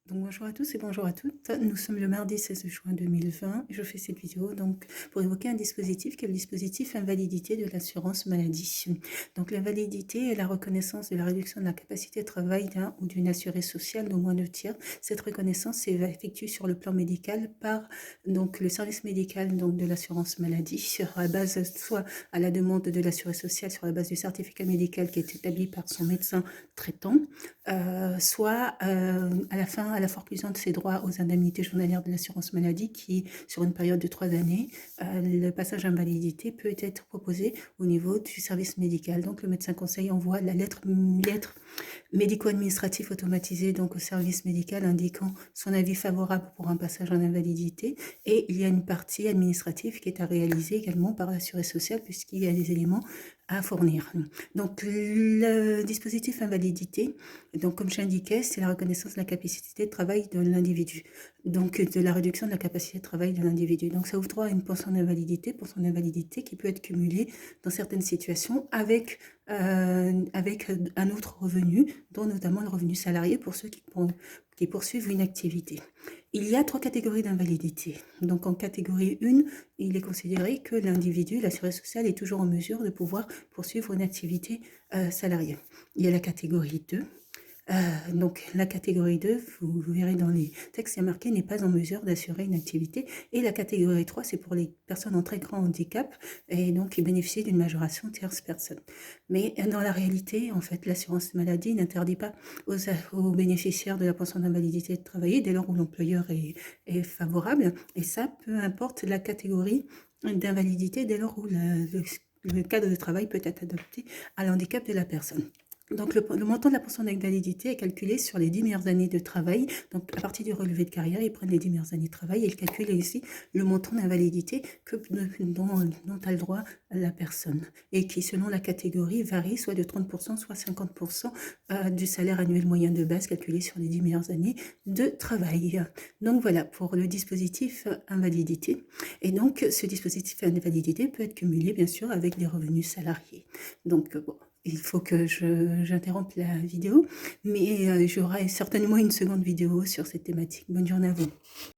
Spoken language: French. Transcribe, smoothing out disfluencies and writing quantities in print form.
Donc bonjour à tous et bonjour à toutes. Nous sommes le mardi 16 juin 2020 et je fais cette vidéo donc pour évoquer un dispositif qui est le dispositif invalidité de l'assurance maladie. Donc l'invalidité est la reconnaissance de la réduction de la capacité de travail d'un ou d'une assurée sociale d'au moins 2 tiers. Cette reconnaissance s'effectue sur le plan médical par donc le service médical donc de l'assurance maladie sur la base soit à la demande de l'assurée sociale sur la base du certificat médical qui est établi par son médecin traitant, soit à la forclusion de ses droits aux indemnités journalières de l'assurance maladie qui, sur une période de 3 années, le passage invalidité peut être proposé au niveau du service médical. Donc le médecin conseil envoie la lettre médico-administratif automatisé donc au service médical indiquant son avis favorable pour un passage en invalidité, et il y a une partie administrative qui est à réaliser également par l'assuré social puisqu'il y a des éléments à fournir. Donc le dispositif invalidité, donc comme j'indiquais, c'est la reconnaissance de la capacité de travail de l'individu, donc de la réduction de la capacité de travail de l'individu. Donc ça ouvre droit à une pension d'invalidité pour son invalidité qui peut être cumulée dans certaines situations avec un autre revenu, dont notamment le revenu salarié pour ceux qui poursuivent une activité. Il y a 3 catégories d'invalidité. Donc en catégorie 1, il est considéré que l'individu, l'assuré social, est toujours en mesure de pouvoir poursuivre une activité salariée. Il y a la catégorie 2. Donc la catégorie 2, vous verrez dans les textes, il y a marqué n'est pas en mesure d'assurer une activité. Et la catégorie 3, c'est pour les personnes en très grand handicap et donc qui bénéficient d'une majoration tierce personne. Mais dans la réalité, en fait, l'assurance maladie n'interdit pas aux bénéficiaires de la pension d'invalidité de travailler dès lors où l'employeur est favorable. Et ça, peu importe la catégorie d'invalidité, dès lors où le cadre de travail peut être adapté à l'handicap de la personne. Donc le montant de la pension d'invalidité est calculé sur les 10 meilleures années de travail. Donc à partir du relevé de carrière, ils prennent les 10 meilleures années de travail et ils calculent ici le montant d'invalidité dont a le droit la personne et qui, selon la catégorie, varie soit de 30%, soit 50% du salaire annuel moyen de base calculé sur les 10 meilleures années de travail. Donc voilà pour le dispositif invalidité. Et donc ce dispositif invalidité peut être cumulé bien sûr avec des revenus salariés. Donc bon, il faut que j'interrompe la vidéo, mais j'aurai certainement une seconde vidéo sur cette thématique. Bonne journée à vous.